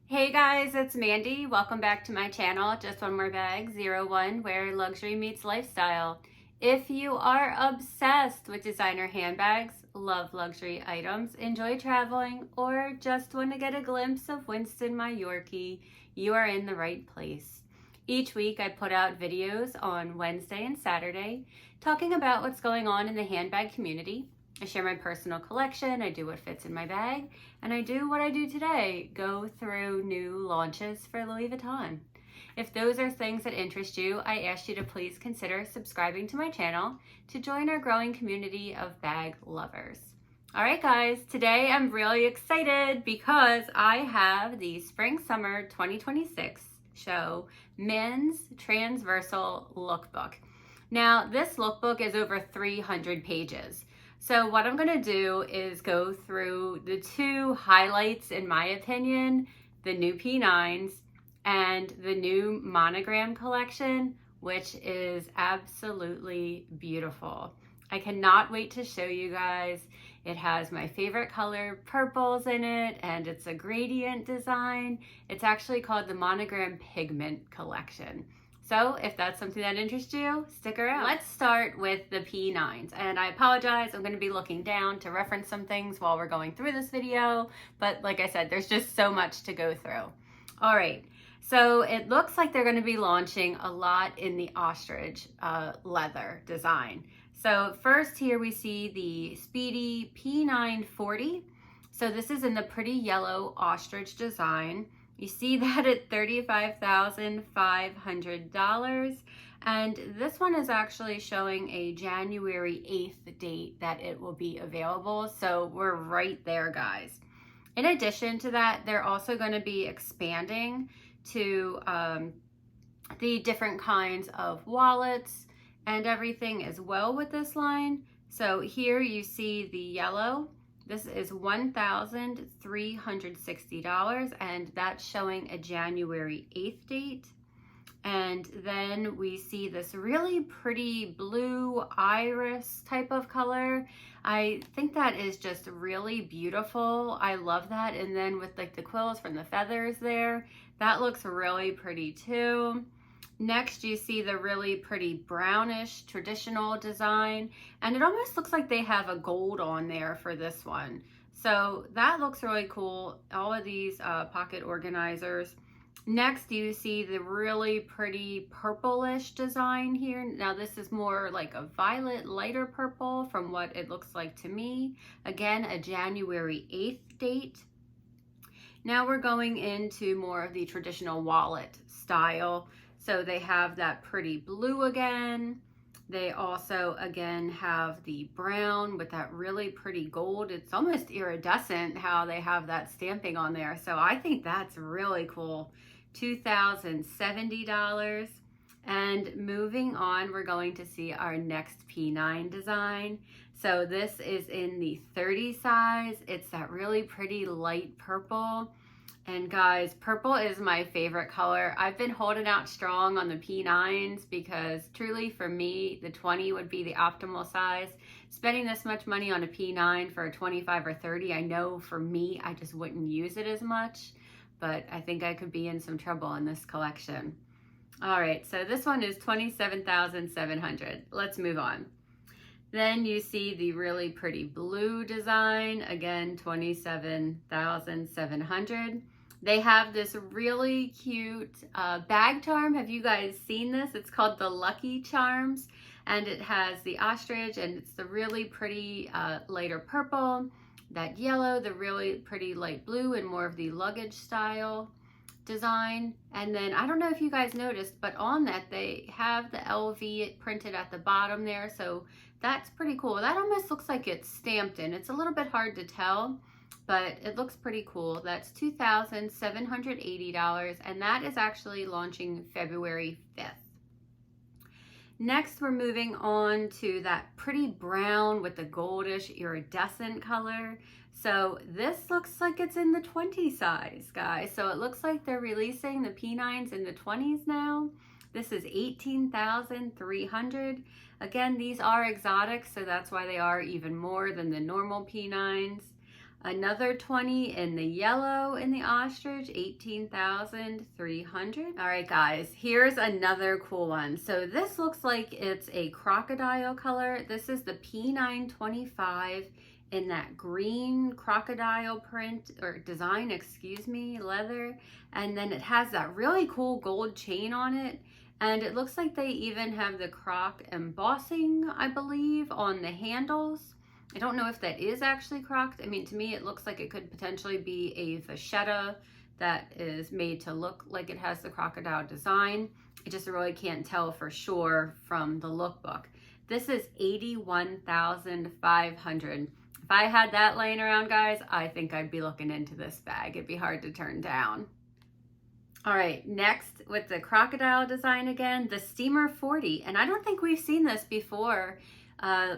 Hey guys, it's Mandy. Welcome back to my channel, Just One More Bag 01, where luxury meets lifestyle. If you are obsessed with designer handbags, love luxury items, enjoy traveling, or just want to get a glimpse of Winston, my Yorkie, you are in the right place. Each week I put out videos on Wednesday and Saturday talking about what's going on in the handbag community. I share my personal collection, I do what fits in my bag, and I do what I do today, go through new launches for Louis Vuitton. If those are things that interest you, I ask you to please consider subscribing to my channel to join our growing community of bag lovers. All right guys, today I'm really excited because I have the Spring-Summer 2026 show Men's Transversal Lookbook. Now this lookbook is over 300 pages. So what I'm going to do is go through the two highlights, in my opinion, the new P9s and the new Monogram collection, which is absolutely beautiful. I cannot wait to show you guys. It has my favorite color, purples, in it, and it's a gradient design. It's actually called the Monogram Pigment collection. So if that's something that interests you, stick around. Let's start with the P9s. And I apologize, I'm going to be looking down to reference some things while we're going through this video. But like I said, there's just so much to go through. All right, so it looks like they're going to be launching a lot in the Ostrich leather design. So first here we see the Speedy P9 40. So this is in the pretty yellow Ostrich design. You see that at $35,500, and this one is actually showing a January 8th date that it will be available, so we're right there, guys. In addition to that, they're also going to be expanding to the different kinds of wallets and everything as well with this line. So here you see the yellow. This is $1,360, and that's showing a January 8th date. And then we see this really pretty blue iris type of color. I think that is just really beautiful. I love that. And then with like the quills from the feathers there, that looks really pretty too. Next, you see the really pretty brownish traditional design, and it almost looks like they have a gold on there for this one. So that looks really cool. All of these pocket organizers. Next, you see the really pretty purplish design here. Now this is more like a violet, lighter purple from what it looks like to me. Again, a January 8th date. Now we're going into more of the traditional wallet style. So they have that pretty blue again. They also, again, have the brown with that really pretty gold. It's almost iridescent how they have that stamping on there. So I think that's really cool. $2,070. And moving on, we're going to see our next P9 design. So this is in the 30 size. It's that really pretty light purple. And guys, purple is my favorite color. I've been holding out strong on the P9s because truly for me, the 20 would be the optimal size. Spending this much money on a P9 for a 25 or 30, I know for me, I just wouldn't use it as much, but I think I could be in some trouble in this collection. All right, so this one is $27,700. Let's move on. Then you see the really pretty blue design, again, $27,700. They have this really cute bag charm. Have you guys seen this? It's called the Lucky Charms, and it has the ostrich, and it's the really pretty lighter purple, that yellow, the really pretty light blue, and more of the luggage style design. And then I don't know if you guys noticed, but on that they have the LV printed at the bottom there, so that's pretty cool. That almost looks like it's stamped in. It's a little bit hard to tell, but it looks pretty cool. That's $2,780, and that is actually launching February 5th. Next, we're moving on to that pretty brown with the goldish iridescent color. So this looks like it's in the 20 size, guys. So it looks like they're releasing the P9s in the 20s now. This is $18,300. Again, these are exotic, so that's why they are even more than the normal P9s. Another 20 in the yellow in the Ostrich, 18,300. All right, guys, here's another cool one. So this looks like it's a crocodile color. This is the P925 in that green crocodile print or design, excuse me, leather. And then it has that really cool gold chain on it. And it looks like they even have the croc embossing, I believe, on the handles. I don't know if that is actually crocked. I mean, to me, it looks like it could potentially be a vachetta that is made to look like it has the crocodile design. I just really can't tell for sure from the lookbook. This is $81,500. If I had that laying around, guys, I think I'd be looking into this bag. It'd be hard to turn down. All right, next with the crocodile design again, the Steamer 40. And I don't think we've seen this before.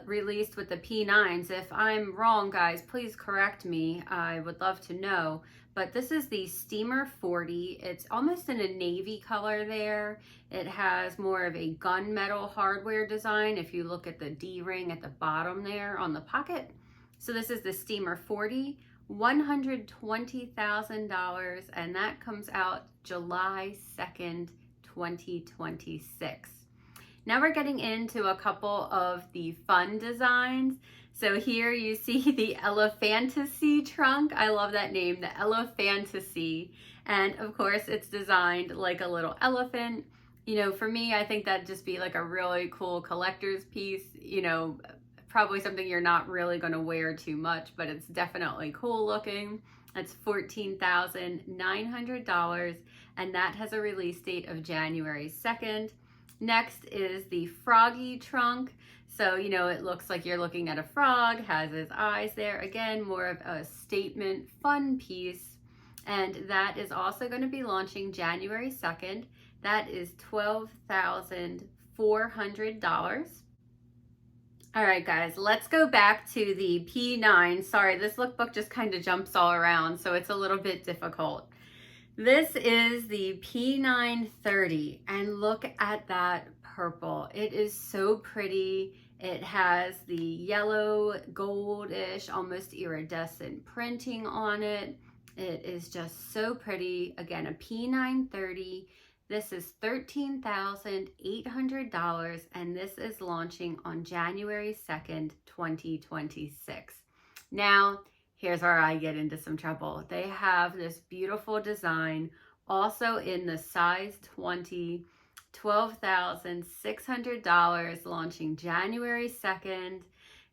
Released with the P9s. If I'm wrong, guys, please correct me. I would love to know. But this is the Steamer 40. It's almost in a navy color there. It has more of a gunmetal hardware design if you look at the D-ring at the bottom there on the pocket. So this is the Steamer 40, $120,000, and that comes out July 2nd, 2026. Now we're getting into a couple of the fun designs. So here you see the Elephantasy trunk. I love that name, the Elephantasy. And of course it's designed like a little elephant. You know, for me, I think that'd just be like a really cool collector's piece, you know, probably something you're not really gonna wear too much, but it's definitely cool looking. It's $14,900, and that has a release date of January 2nd. Next is the Froggy trunk. So, you know, it looks like you're looking at a frog, has his eyes there. Again, more of a statement fun piece. And that is also going to be launching January 2nd. That is $12,400. All right, guys, let's go back to the P9. Sorry, this lookbook just kind of jumps all around, so it's a little bit difficult. This is the P930, and look at that purple. It is so pretty. It has the yellow, goldish, almost iridescent printing on it. It is just so pretty. Again, a P930. This is $13,800, and this is launching on January 2nd, 2026. Now, here's where I get into some trouble. They have this beautiful design, also in the size 20, $12,600, launching January 2nd.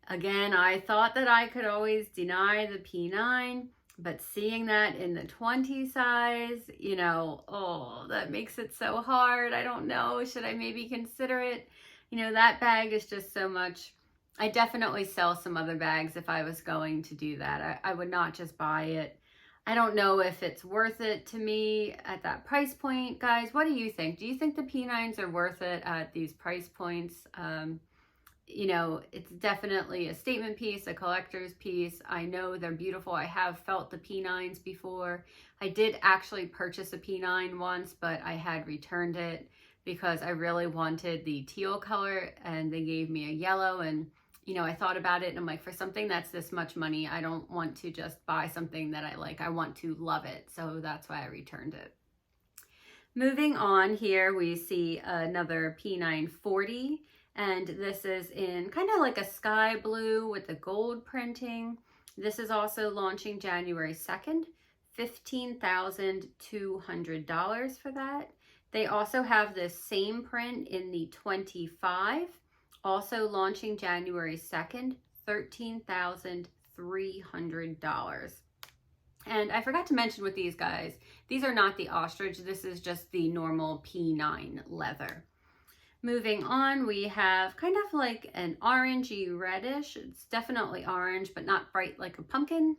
Again, I thought that I could always deny the P9, but seeing that in the 20 size, you know, oh, that makes it so hard. I don't know, should I maybe consider it? You know, that bag is just so much. I definitely sell some other bags if I was going to do that. I would not just buy it. I don't know if it's worth it to me at that price point. Guys, what do you think? Do you think the P9s are worth it at these price points? You know, it's definitely a statement piece, a collector's piece. I know they're beautiful. I have felt the P9s before. I did actually purchase a P9 once, but I had returned it because I really wanted the teal color, and they gave me a yellow. And you know, I thought about it and I'm like, for something that's this much money, I don't want to just buy something that I like. I want to love it. So that's why I returned it. Moving on, here we see another P940, and this is in kind of like a sky blue with the gold printing. This is also launching January 2nd, $15,200 for that. They also have this same print in the 25, also launching January 2nd, $13,300. And I forgot to mention with these guys, these are not the Ostrich. This is just the normal P9 leather. Moving on, we have kind of like an orangey reddish. It's definitely orange, but not bright like a pumpkin.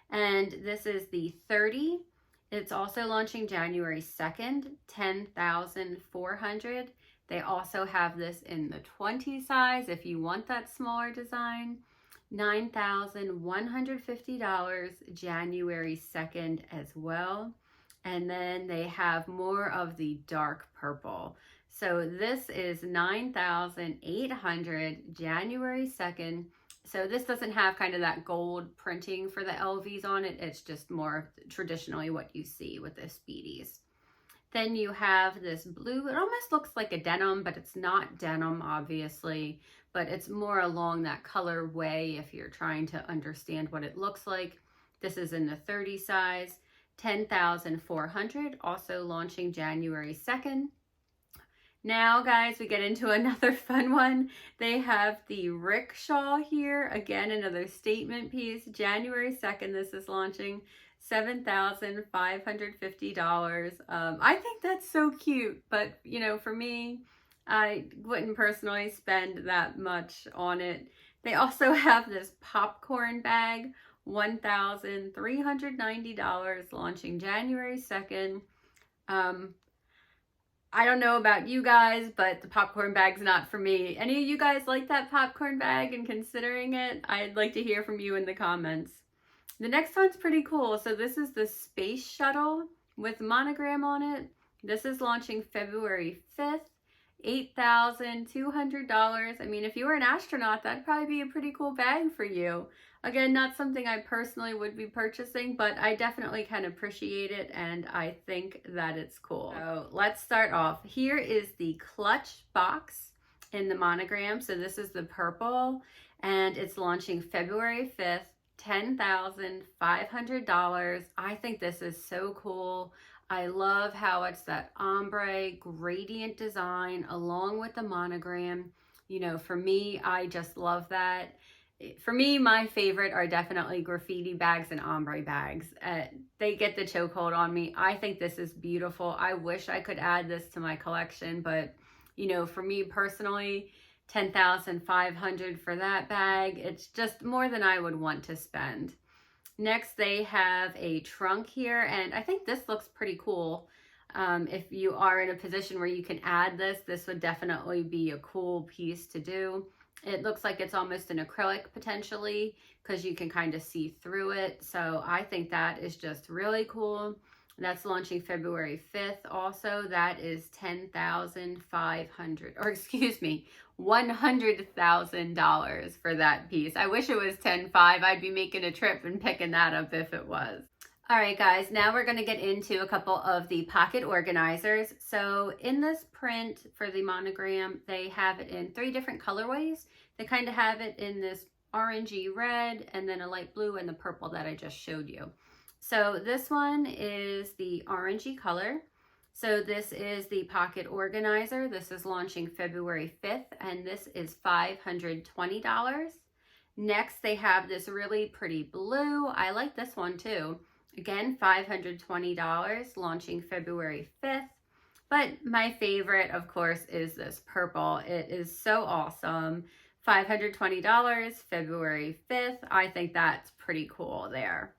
And this is the 30. It's also launching January 2nd, $10,400. They also have this in the 20 size if you want that smaller design. $9,150 January 2nd as well. And then they have more of the dark purple. So this is $9,800, January 2nd. So this doesn't have kind of that gold printing for the LVs on it. It's just more traditionally what you see with the Speedys. Then you have this blue. It almost looks like a denim, but it's not denim, obviously. But it's more along that color way if you're trying to understand what it looks like. This is in the 30 size, $10,400, also launching January 2nd. Now, guys, we get into another fun one. They have the rickshaw here. Again, another statement piece. January 2nd, this is launching. $7,550. I think that's so cute, but you know, for me, I wouldn't personally spend that much on it. They also have this popcorn bag, $1,390, launching January 2nd. I don't know about you guys, but the popcorn bag's not for me. Any of you guys like that popcorn bag and considering it? I'd like to hear from you in the comments. The next one's pretty cool. So this is the Space Shuttle with Monogram on it. This is launching February 5th, $8,200. I mean, if you were an astronaut, that'd probably be a pretty cool bag for you. Again, not something I personally would be purchasing, but I definitely can appreciate it, and I think that it's cool. So let's start off. Here is the clutch box in the Monogram. So this is the purple, and it's launching February 5th. $10,500. I think this is so cool. I love how it's that ombre gradient design along with the monogram. You know, for me, I just love that. For me, my favorite are definitely graffiti bags and ombre bags. They get the chokehold on me. I think this is beautiful. I wish I could add this to my collection, but you know, for me personally, $10,500 for that bag. It's just more than I would want to spend. Next, they have a trunk here, and I think this looks pretty cool. If you are in a position where you can add this, this would definitely be a cool piece to do. It looks like it's almost an acrylic potentially because you can kind of see through it. So I think that is just really cool. That's launching February 5th. Also, that is $10,500, or excuse me, $100,000 for that piece. I wish it was $10,500. I'd be making a trip and picking that up if it was. All right, guys, now we're going to get into a couple of the pocket organizers. So in this print for the Monogram, they have it in 3 different colorways. They kind of have it in this orangey red, and then a light blue, and the purple that I just showed you. So this one is the orangey color. So this is the pocket organizer. This is launching February 5th, and this is $520. Next, they have this really pretty blue. I like this one too. Again, $520, launching February 5th. But my favorite, of course, is this purple. It is so awesome. $520, February 5th. I think that's pretty cool there.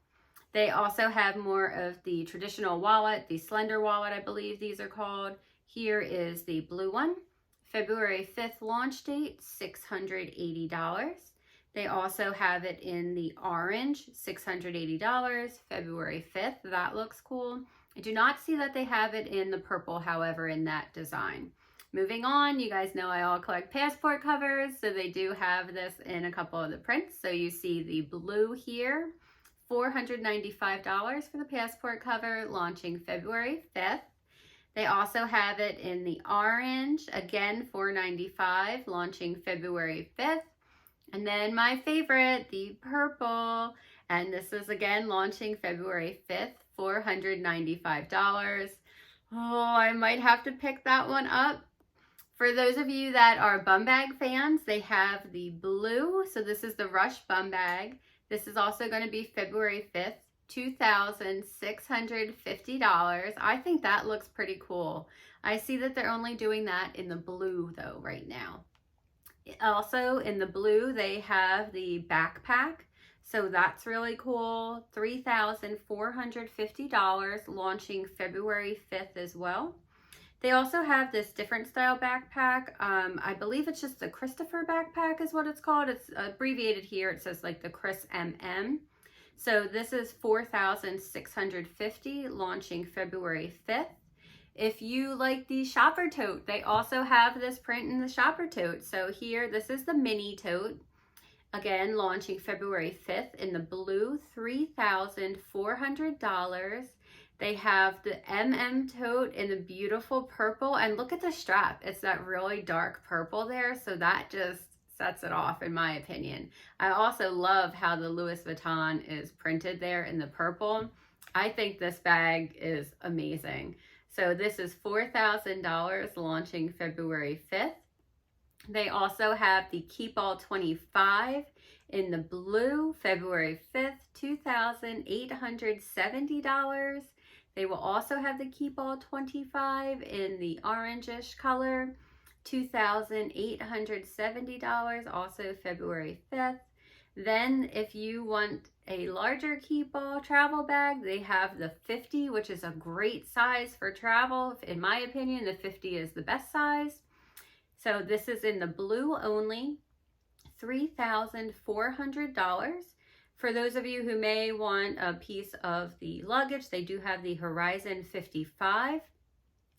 They also have more of the traditional wallet, the slender wallet, I believe these are called. Here is the blue one. February 5th launch date, $680. They also have it in the orange, $680, February 5th. That looks cool. I do not see that they have it in the purple, however, in that design. Moving on, you guys know I all collect passport covers, so they do have this in a couple of the prints. So you see the blue here, $495 for the passport cover, launching February 5th. They also have it in the orange, again, $495, launching February 5th. And then my favorite, the purple, and this is again launching February 5th, $495. Oh, I might have to pick that one up. For those of you that are bum bag fans, they have the blue. So this is the Rush bum bag. This is also going to be February 5th, $2,650. I think that looks pretty cool. I see that they're only doing that in the blue though right now. Also in the blue, they have the backpack. So that's really cool. $3,450, launching February 5th as well. They also have this different style backpack. I believe it's just the Christopher backpack is what it's called. It's abbreviated here. It says like the Chris MM. So this is $4,650, launching February 5th. If you like the shopper tote, they also have this print in the shopper tote. So here, this is the mini tote. Again, launching February 5th in the blue, $3,400. They have the tote in the beautiful purple, and look at the strap. It's that really dark purple there, so that just sets it off in my opinion. I also love how the Louis Vuitton is printed there in the purple. I think this bag is amazing. So this is $4,000, launching February 5th. They also have the Keepall 25 in the blue, February 5th, $2,870. They will also have the Keepall 25 in the orangish color, $2,870, also February 5th. Then if you want a larger Keepall travel bag, they have the 50, which is a great size for travel. In my opinion, the 50 is the best size. So this is in the blue only, $3,400. For those of you who may want a piece of the luggage, they do have the Horizon 55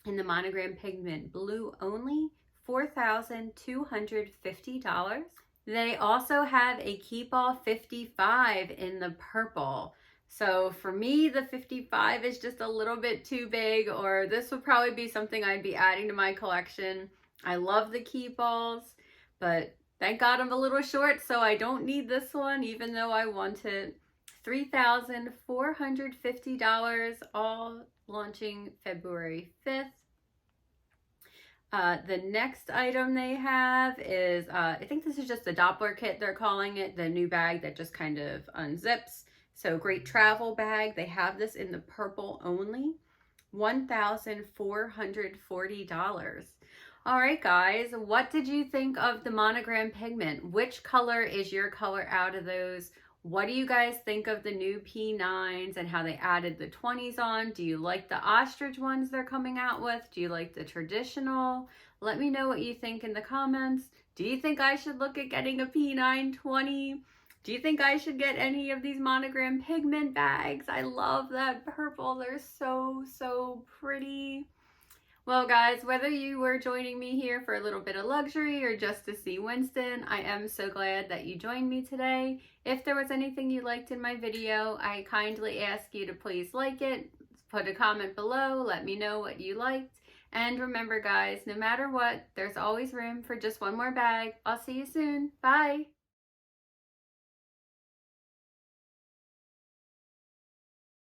in the Monogram Pigment blue only, $4,250. They also have a Keepall 55 in the purple. So for me, the 55 is just a little bit too big, or this would probably be something I'd be adding to my collection. I love the Keepalls, but thank God I'm a little short, so I don't need this one, even though I want it. $3,450, all launching February 5th. The next item they have is, I think this is just the Doppler kit, they're calling it, the new bag that just kind of unzips. So great travel bag. They have this in the purple only, $1,440. All right, guys, what did you think of the Monogram Pigment? Which color is your color out of those? What do you guys think of the new P9s and how they added the 20s on? Do you like the Ostrich ones they're coming out with? Do you like the traditional? Let me know what you think in the comments. Do you think I should look at getting a P9 20? Do you think I should get any of these Monogram Pigment bags? I love that purple. They're so, so pretty. Well, guys, whether you were joining me here for a little bit of luxury or just to see Winston, I am so glad that you joined me today. If there was anything you liked in my video, I kindly ask you to please like it, put a comment below, let me know what you liked. And remember, guys, no matter what, there's always room for just one more bag. I'll see you soon. Bye.